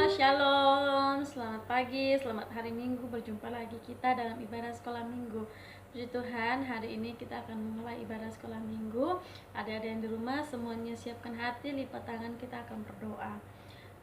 Shalom, selamat pagi, selamat hari Minggu. Berjumpa lagi kita dalam ibadah sekolah Minggu. Puji Tuhan, hari ini kita akan memulai ibadah sekolah Minggu. Adik-adik yang di rumah, semuanya siapkan hati, lipat tangan, kita akan berdoa.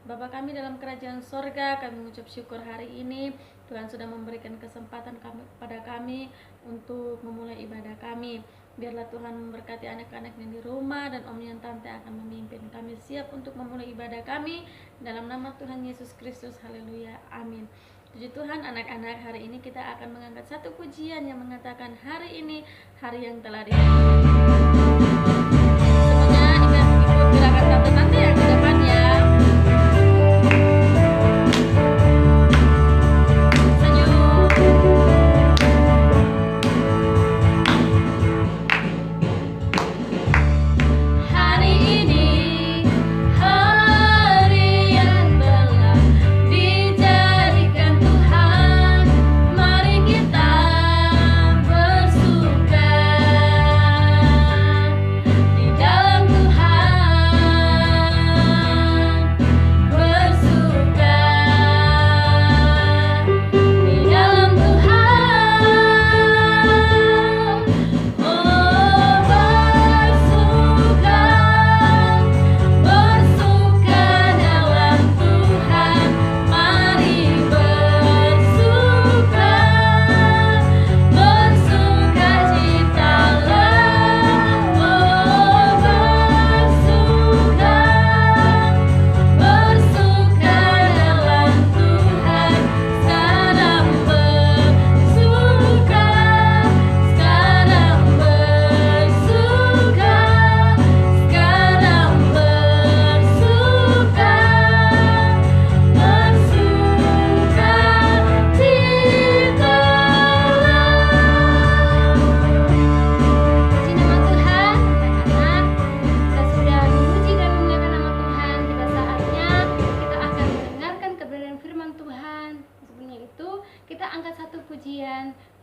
Bapa kami dalam kerajaan sorga, kami mengucap syukur hari ini. Tuhan sudah memberikan kesempatan kepada kami untuk memulai ibadah kami. Biarlah Tuhan memberkati anak-anak yang di rumah dan om yang tante akan memimpin. Kami siap untuk memulai ibadah kami dalam nama Tuhan Yesus Kristus. Haleluya, amin. Puji Tuhan, anak-anak, hari ini kita akan mengangkat satu pujian yang mengatakan hari ini hari yang telah diberkati. Semuanya ikut gerakan tante-tante yang di depan ya.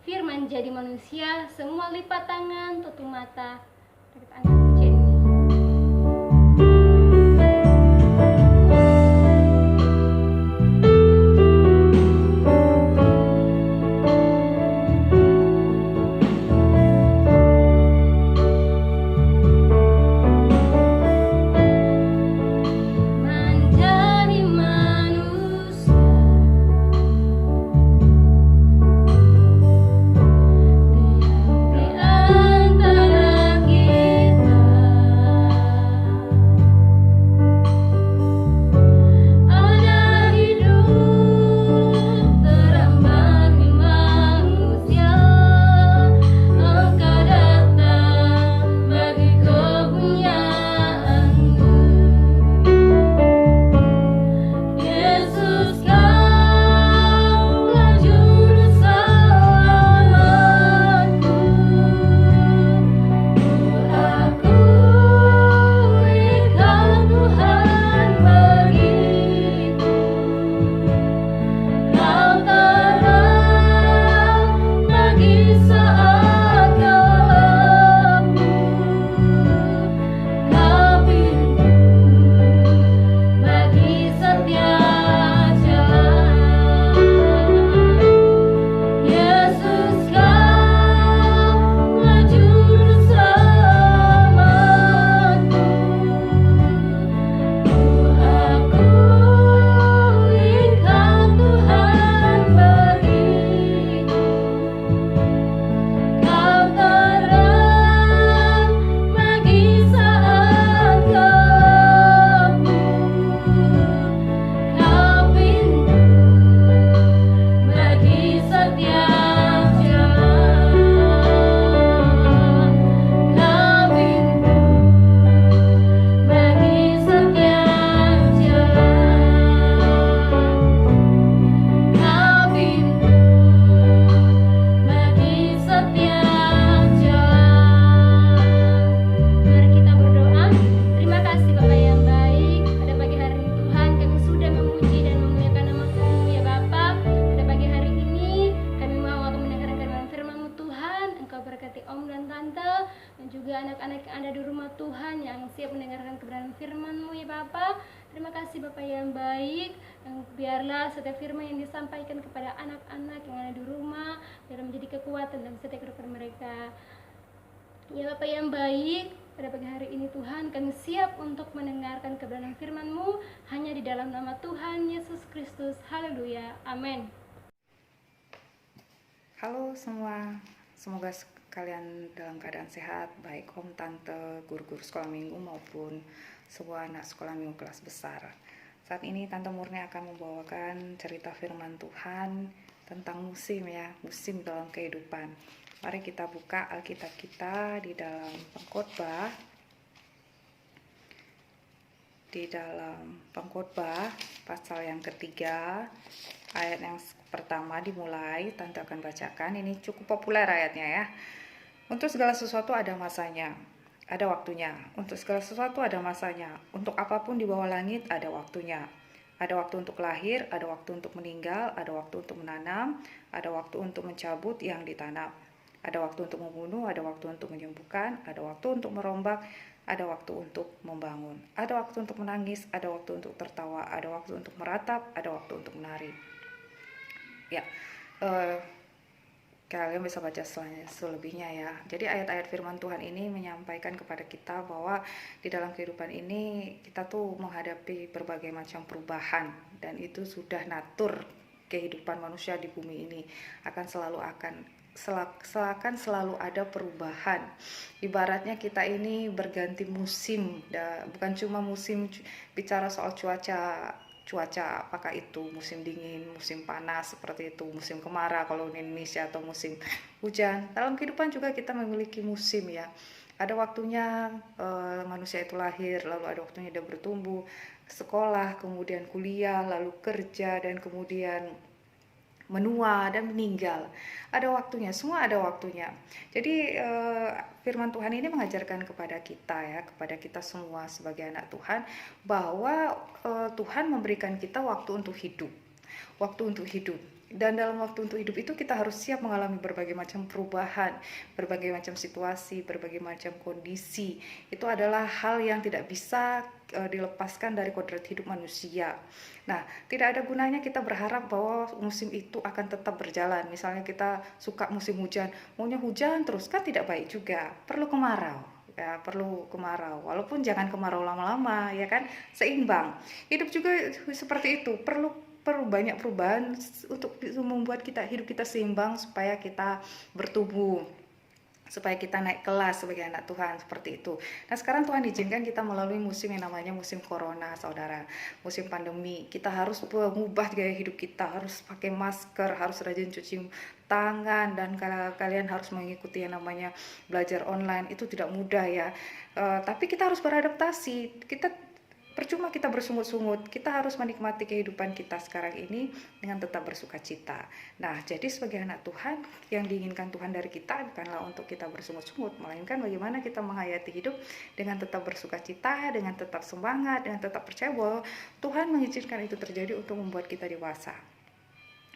Firman jadi manusia, semua lipat tangan, tutup mata. Kita angkat pujian ini. anak-anak yang ada di rumah Tuhan yang siap mendengarkan kebenaran firman-Mu ya Bapa. Terima kasih Bapak yang baik, yang biarlah setiap firman yang disampaikan kepada anak-anak yang ada di rumah biar menjadi kekuatan dan setiap kehidupan mereka. Ya Bapak yang baik, pada pagi hari ini Tuhan kami siap untuk mendengarkan kebenaran firman-Mu hanya di dalam nama Tuhan Yesus Kristus. Haleluya. Amin. Halo semua, semoga kalian dalam keadaan sehat, baik om, tante, guru-guru sekolah minggu maupun semua anak sekolah minggu kelas besar. Saat ini Tante Murni akan membawakan cerita firman Tuhan tentang musim ya, musim dalam kehidupan. Mari kita buka Alkitab kita di dalam Pengkhotbah pasal yang ketiga, ayat yang pertama dimulai. Tante akan bacakan, ini cukup populer ayatnya ya. Untuk segala sesuatu ada masanya, ada waktunya. Untuk segala sesuatu ada masanya. Untuk apapun di bawah langit ada waktunya. Ada waktu untuk lahir, ada waktu untuk meninggal, ada waktu untuk menanam, ada waktu untuk mencabut yang ditanam. Ada waktu untuk membunuh, ada waktu untuk menyembuhkan, ada waktu untuk merombak, ada waktu untuk membangun. Ada waktu untuk menangis, ada waktu untuk tertawa, ada waktu untuk meratap, ada waktu untuk menari. Ya, kalian bisa baca selebihnya ya. Jadi ayat-ayat firman Tuhan ini menyampaikan kepada kita bahwa di dalam kehidupan ini kita tuh menghadapi berbagai macam perubahan, dan itu sudah natur kehidupan manusia di bumi ini. Akan selalu ada perubahan. Ibaratnya kita ini berganti musim, bukan cuma musim bicara soal cuaca, apakah itu musim dingin, musim panas seperti itu, musim kemarau kalau di Indonesia, atau musim hujan. Dalam kehidupan juga kita memiliki musim ya. Ada waktunya manusia itu lahir, lalu ada waktunya dia bertumbuh, sekolah, kemudian kuliah, lalu kerja, dan kemudian menua dan meninggal. Ada waktunya, semua ada waktunya. Jadi firman Tuhan ini mengajarkan kepada kita ya, kepada kita semua sebagai anak Tuhan, bahwa Tuhan memberikan kita waktu untuk hidup. Waktu untuk hidup. Dan dalam waktu untuk hidup itu kita harus siap mengalami berbagai macam perubahan, berbagai macam situasi, berbagai macam kondisi. Itu adalah hal yang tidak bisa dilepaskan dari kodrat hidup manusia. Nah, tidak ada gunanya kita berharap bahwa musim itu akan tetap berjalan. Misalnya kita suka musim hujan, maunya hujan terus, kan tidak baik juga. Perlu kemarau. Ya, perlu kemarau, walaupun jangan kemarau lama-lama ya kan, seimbang. Hidup juga seperti itu, perlu banyak perubahan untuk membuat hidup kita seimbang, supaya kita bertumbuh, supaya kita naik kelas sebagai anak Tuhan, seperti itu. Nah, sekarang Tuhan izinkan kita melalui musim yang namanya musim corona, saudara, musim pandemi. Kita harus mengubah gaya hidup kita, harus pakai masker, harus rajin cuci tangan, dan kalian harus mengikuti yang namanya belajar online. Itu tidak mudah ya, tapi kita harus beradaptasi. Percuma kita bersungut-sungut, kita harus menikmati kehidupan kita sekarang ini dengan tetap bersuka cita. Nah, jadi sebagai anak Tuhan, yang diinginkan Tuhan dari kita bukanlah untuk kita bersungut-sungut, melainkan bagaimana kita menghayati hidup dengan tetap bersuka cita, dengan tetap semangat, dengan tetap percaya bahwa Tuhan mengizinkan itu terjadi untuk membuat kita dewasa.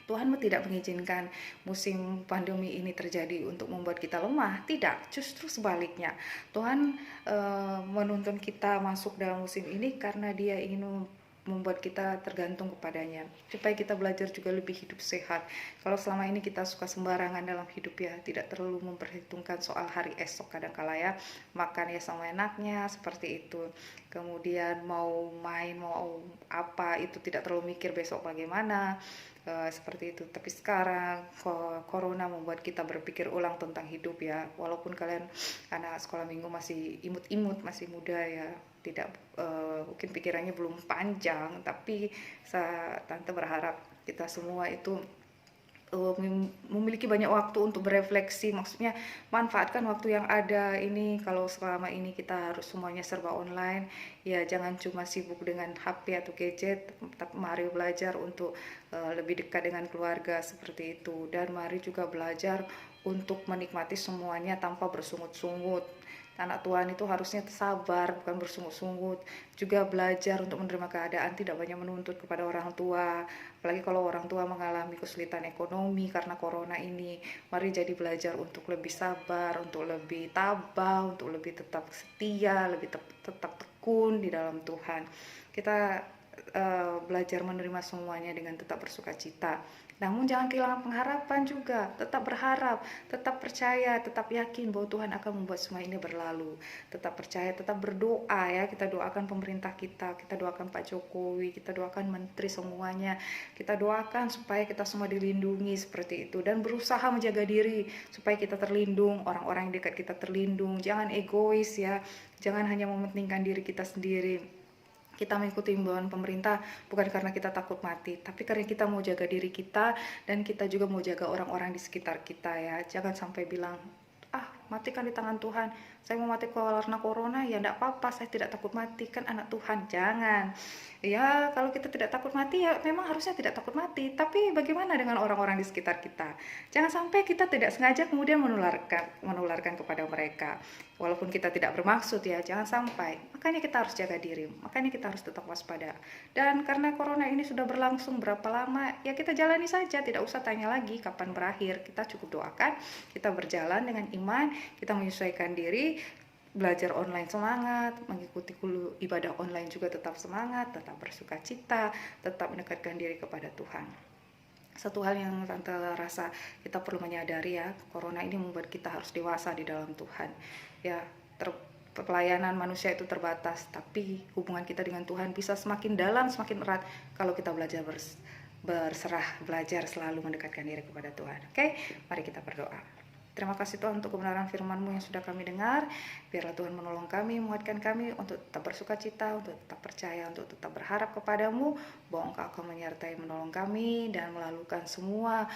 Tuhan tidak mengizinkan musim pandemi ini terjadi untuk membuat kita lemah, tidak, justru sebaliknya. Tuhan menuntun kita masuk dalam musim ini karena Dia ingin membuat kita tergantung kepadanya, supaya kita belajar juga lebih hidup sehat. Kalau selama ini kita suka sembarangan dalam hidup ya, tidak terlalu memperhitungkan soal hari esok, kadangkala ya, makan ya sama enaknya seperti itu, kemudian mau main mau apa itu tidak terlalu mikir besok bagaimana, seperti itu. Tapi sekarang corona membuat kita berpikir ulang tentang hidup ya. Walaupun kalian anak sekolah minggu masih imut-imut, masih muda ya, tidak mungkin pikirannya belum panjang, tapi tante berharap kita semua itu memiliki banyak waktu untuk berefleksi. Maksudnya manfaatkan waktu yang ada ini. Kalau selama ini kita harus semuanya serba online, ya jangan cuma sibuk dengan HP atau gadget, tapi mari belajar untuk lebih dekat dengan keluarga, seperti itu. Dan mari juga belajar untuk menikmati semuanya tanpa bersungut-sungut. Anak Tuhan itu harusnya sabar, bukan bersungut-sungut. Juga belajar untuk menerima keadaan, tidak banyak menuntut kepada orang tua. Apalagi kalau orang tua mengalami kesulitan ekonomi karena corona ini. Mari jadi belajar untuk lebih sabar, untuk lebih tabah, untuk lebih tetap setia, lebih tetap tekun di dalam Tuhan. kita belajar menerima semuanya dengan tetap bersuka cita. Namun jangan kehilangan pengharapan juga, tetap berharap, tetap percaya, tetap yakin bahwa Tuhan akan membuat semua ini berlalu. Tetap percaya, tetap berdoa ya, kita doakan pemerintah kita doakan Pak Jokowi, kita doakan menteri semuanya, kita doakan supaya kita semua dilindungi seperti itu, dan berusaha menjaga diri supaya kita terlindung, orang-orang yang dekat kita terlindung. Jangan egois ya, jangan hanya mementingkan diri kita sendiri. Kita mengikuti imbauan pemerintah bukan karena kita takut mati, tapi karena kita mau jaga diri kita dan kita juga mau jaga orang-orang di sekitar kita ya. Jangan sampai bilang, mati kan di tangan Tuhan, saya mau mati karena corona ya enggak apa-apa, saya tidak takut mati, kan anak Tuhan. Jangan ya, kalau kita tidak takut mati ya memang harusnya tidak takut mati, tapi bagaimana dengan orang-orang di sekitar kita? Jangan sampai kita tidak sengaja kemudian menularkan kepada mereka, walaupun kita tidak bermaksud ya, jangan sampai. Makanya kita harus jaga diri, makanya kita harus tetap waspada. Dan karena corona ini sudah berlangsung berapa lama, ya kita jalani saja, tidak usah tanya lagi kapan berakhir. Kita cukup doakan, kita berjalan dengan iman, kita menyesuaikan diri, belajar online semangat, mengikuti ibadah online juga tetap semangat, tetap bersuka cita, tetap mendekatkan diri kepada Tuhan. Satu hal yang Tante rasa kita perlu menyadari ya, corona ini membuat kita harus dewasa di dalam Tuhan ya. Pelayanan manusia itu terbatas, tapi hubungan kita dengan Tuhan bisa semakin dalam, semakin erat kalau kita belajar berserah, belajar selalu mendekatkan diri kepada Tuhan. Oke, mari kita berdoa. Terima kasih Tuhan untuk kebenaran firman-Mu yang sudah kami dengar. Biarlah Tuhan menolong kami, menguatkan kami untuk tetap bersuka cita, untuk tetap percaya, untuk tetap berharap kepadamu bahwa Engkau akan menyertai, menolong kami dan melalukan semua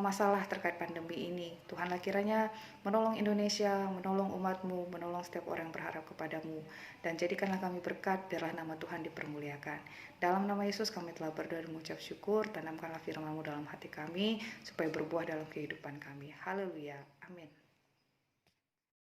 masalah terkait pandemi ini. Tuhanlah kiranya menolong Indonesia, menolong umat-Mu, menolong setiap orang yang berharap kepadamu, dan jadikanlah kami berkat, biarlah nama Tuhan dipermuliakan. Dalam nama Yesus kami telah berdoa dan mengucap syukur. Tanamkanlah firman-Mu dalam hati kami supaya berbuah dalam kehidupan kami. Haleluya, amin.